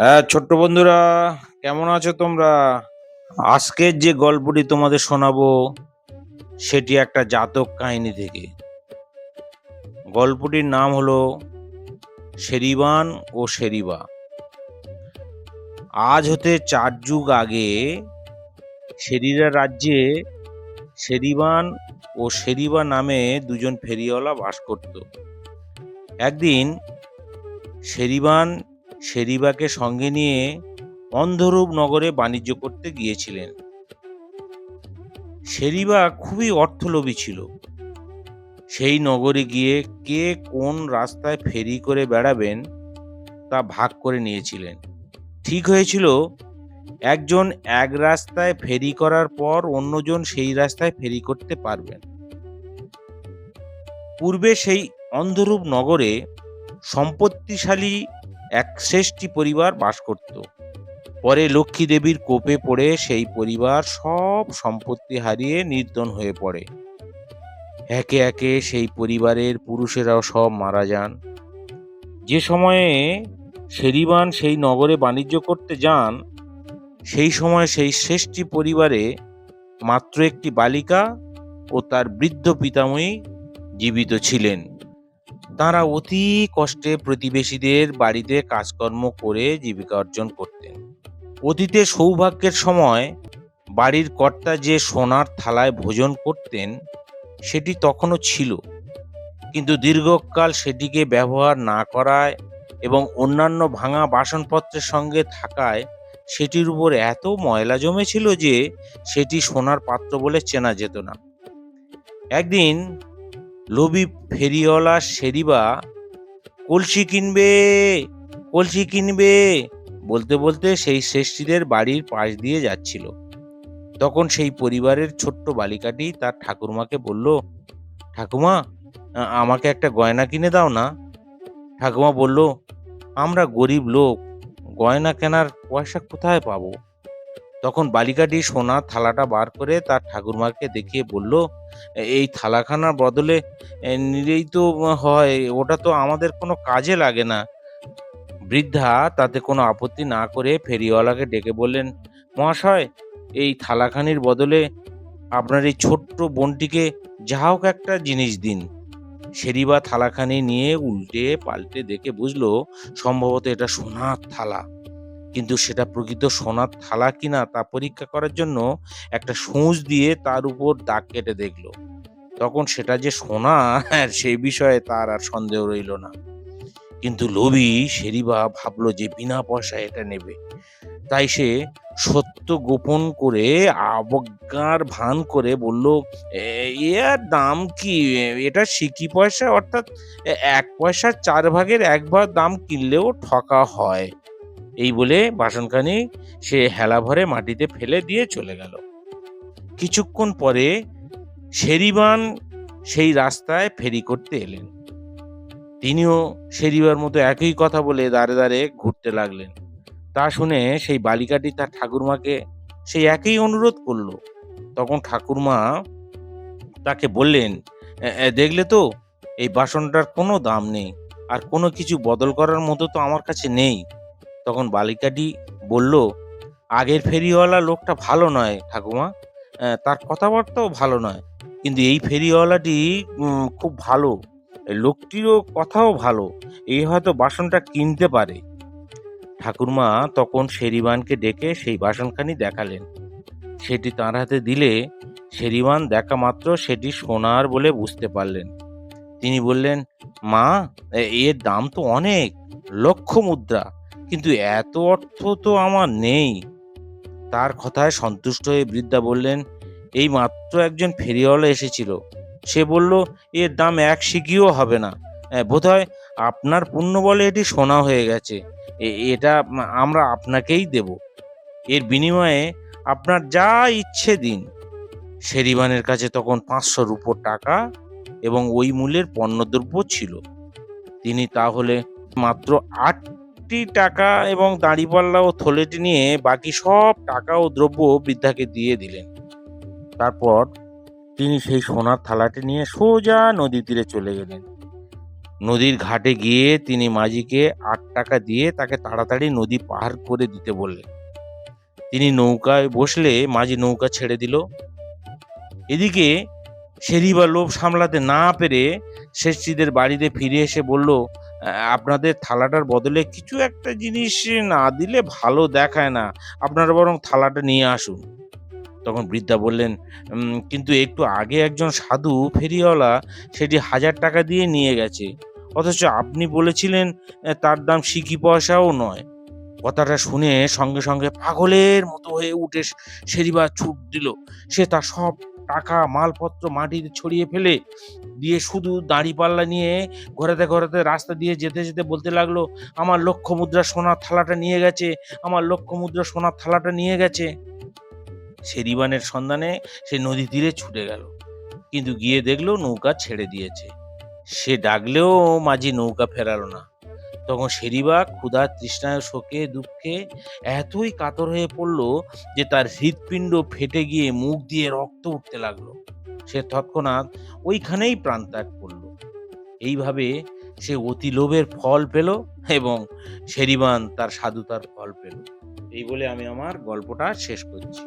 হ্যাঁ, ছোট্ট বন্ধুরা, কেমন আছো তোমরা? আজকের যে গল্পটি তোমাদের শোনাবো সেটি একটা জাতক কাহিনী থেকে। গল্পটির নাম হলো শেরিবান ও শেরিবা। আজ হতে 4 যুগ আগে শেরিরা রাজ্যে শেরিবান ও শেরিবা নামে দুজন ফেরিওয়ালা বাস করত। একদিন শেরিবান শেরিবাকে সঙ্গে নিয়ে অন্ধরূপ নগরে বাণিজ্য করতে গিয়েছিলেন। শেরিবা খুবই অর্থলোভী ছিল। সেই নগরে গিয়ে কে কোন রাস্তায় ফেরি করে বেড়াবেন তা ভাগ করে নিয়েছিলেন। ঠিক হয়েছিল একজন এক রাস্তায় ফেরি করার পর অন্যজন সেই রাস্তায় ফেরি করতে পারবেন। পূর্বে সেই অন্ধরূপ নগরে সম্পত্তিশালী এক শ্রেষ্ঠী পরিবার বাস করত। পরে লক্ষ্মী দেবীর কোপে পড়ে সেই পরিবার সব সম্পত্তি হারিয়ে নির্ধন হয়ে পড়ে। একে একে সেই পরিবারের পুরুষেরাও সব মারা যান। যে সময়ে শেরিবান সেই নগরে বাণিজ্য করতে যান, সেই সময় সেই শ্রেষ্ঠী পরিবারে মাত্র একটি বালিকা ও তার বৃদ্ধ পিতামহী জীবিত ছিলেন। তাঁরা অতি কষ্টে প্রতিবেশীদের বাড়িতে কাজকর্ম করে জীবিকা অর্জন করতেন। অতীতে সৌভাগ্যের সময় বাড়ির কর্তা যে সোনার থালায় ভোজন করতেন সেটি তখনও ছিল, কিন্তু দীর্ঘকাল সেটিকে ব্যবহার না করায় এবং অন্যান্য ভাঙা বাসনপত্রের সঙ্গে থাকায় সেটির উপর এত ময়লা জমেছিল যে সেটি সোনার পাত্র বলে চেনা যেত না। একদিন লোভী ফেরিওয়ালা শেরিবা কলসি কিনবে কলসি কিনবে বলতে বলতে সেই শ্রেষ্ঠীদের বাড়ির পাশ দিয়ে যাচ্ছিল। তখন সেই পরিবারের ছোট্ট বালিকাটি তার ঠাকুরমাকে বলল, ঠাকুমা, আমাকে একটা গয়না কিনে দাও না। ঠাকুমা বলল, আমরা গরিব লোক, গয়না কেনার পয়সা কোথায় পাবো? তখন বালিকাটি সোনার থালাটা বার করে তার ঠাকুরমাকে দেখিয়ে বলল, এই থালাখানার বদলে নিলেই তো হয়, ওটা তো আমাদের কোনো কাজে লাগে না। বৃদ্ধা তাতে কোনো আপত্তি না করে ফেরিওয়ালাকে ডেকে বললেন, মহাশয়, এই থালাখানির বদলে আপনার এই ছোট্ট বোনটিকে যা হোক একটা জিনিস দিন। শেরিবা থালাখানি নিয়ে উল্টে পাল্টে দেখে বুঝলো সম্ভবত এটা সোনার থালা, কিন্তু সেটা প্রকৃত সোনার থালা কিনা তা পরীক্ষা করার জন্য একটা সূঁচ দিয়ে তার উপর দাগ কেটে দেখলো। তখন সেটা যে সোনা সেই বিষয়ে তার আর সন্দেহ রইল না। কিন্তু লোভী শেরিবা ভাবলো যে বিনা পয়সায় এটা নেবে, তাই সে সত্য গোপন করে অবজ্ঞার ভান করে বলল, এর দাম কি? এটা সিকি পয়সা, অর্থাৎ 1 পয়সার 4 ভাগের 1 ভাগ দাম কিনলেও ঠকা হয়। এই বলে বাসনখানি সে হেলা ভরে মাটিতে ফেলে দিয়ে চলে গেল। কিছুক্ষণ পরে শেরিবান সেই রাস্তায় ফেরি করতে এলেন। তিনিও শেরিবার মতো একই কথা বলে দাঁড়ে দাঁড়ে ঘুরতে লাগলেন। তা শুনে সেই বালিকাটি তার ঠাকুরমাকে সেই একই অনুরোধ করল। তখন ঠাকুরমা তাকে বললেন, দেখলে তো, এই বাসনটার কোনো দাম নেই, আর কোনো কিছু বদল করার মতো তো আমার কাছে নেই। তখন বালিকাটি বলল, আগের ফেরিওয়ালা লোকটা ভালো নয় ঠাকুমা, তার কথাবার্তাও ভালো নয়, কিন্তু এই ফেরিওয়ালাটি খুব ভালো, এই লোকটিরও কথাও ভালো, এই হয়তো বাসনটা কিনতে পারে। ঠাকুরমা তখন শেরিবানকে ডেকে সেই বাসনখানি দেখালেন। সেটি তাঁর হাতে দিলে শেরিবান দেখা মাত্র সেটি সোনার বলে বুঝতে পারলেন। তিনি বললেন, মা, এর দাম তো অনেক, লক্ষ মুদ্রা, কিন্তু এত অর্থ তো আমার নেই। তার কথায় সন্তুষ্ট হয়ে বৃদ্ধা বললেন, এই মাত্র একজন ফেরিওয়ালা এসেছিল, সে বলল এর দাম 1 সিকিও হবে না। বোধহয় আপনার পুণ্য বলে এটি সোনা হয়ে গেছে। এটা আমরা আপনাকেই দেব, এর বিনিময়ে আপনার যা ইচ্ছে দিন। শেরিবানের কাছে তখন 500 রুপোর টাকা এবং ওই মূল্যের পণ্যদ্রব্য ছিল। তিনি তাহলে মাত্র 8টি টাকা এবং দাঁড়িপাল্লা ও থলেটি নিয়ে বাকি সব টাকা ও দ্রব্য বৃদ্ধাকে দিয়ে দিলেন। তারপর তিনি সেই সোনার থালাটি নিয়ে সোজা নদী তীরে চলে গেলেন। নদীর ঘাটে গিয়ে তিনি মাঝিকে ৮ টাকা দিয়ে তাকে তাড়াতাড়ি নদী পার করে দিতে বললেন। তিনি নৌকায় বসলে মাঝি নৌকা ছেড়ে দিল। এদিকে শেরিবা লোভ সামলাতে না পেরে শেঠজিদের বাড়িতে ফিরে এসে বলল, আপনাদের থালাটার বদলে কিছু একটা জিনিস না দিলে ভালো দেখায় না, আপনারা বরং থালাটা নিয়ে আসুন। তখন বৃদ্ধা বললেন, কিন্তু একটু আগে একজন সাধু ফেরিওয়ালা সেটি ১,০০০ টাকা দিয়ে নিয়ে গেছে, অথচ আপনি বলেছিলেন তার দাম সিকি পয়সাও নয়। কথাটা শুনে সঙ্গে সঙ্গে পাগলের মতো হয়ে উঠে শেরিবা ছুট দিল। সে তার সব টাকা মালপত্র মাটিতে ছড়িয়ে ফেলে দিয়ে শুধু দাঁড়িপাল্লা নিয়ে ঘোরাতে ঘোরাতে রাস্তা দিয়ে যেতে যেতে বলতে লাগলো, আমার লক্ষ মুদ্রা সোনার থালাটা নিয়ে গেছে, আমার লক্ষ মুদ্রা সোনার থালাটা নিয়ে গেছে। শেরিবানের সন্ধানে সে নদী তীরে ছুটে গেল, কিন্তু গিয়ে দেখলো নৌকা ছেড়ে দিয়েছে। সে ডাকলেও মাঝি নৌকা ফেরালো না। তখন শেরিবা ক্ষুধা, তৃষ্ণায়, শোকে, দুঃখে এতই কাতর হয়ে পড়ল যে তার হৃৎপিণ্ড ফেটে গিয়ে মুখ দিয়ে রক্ত উঠতে লাগলো। সে তৎক্ষণাৎ ওইখানেই প্রাণত্যাগ করল। এইভাবে সে অতি লোভের ফল পেল এবং শেরিবান তার সাধুতার ফল পেল। এই বলে আমি আমার গল্পটা শেষ করছি।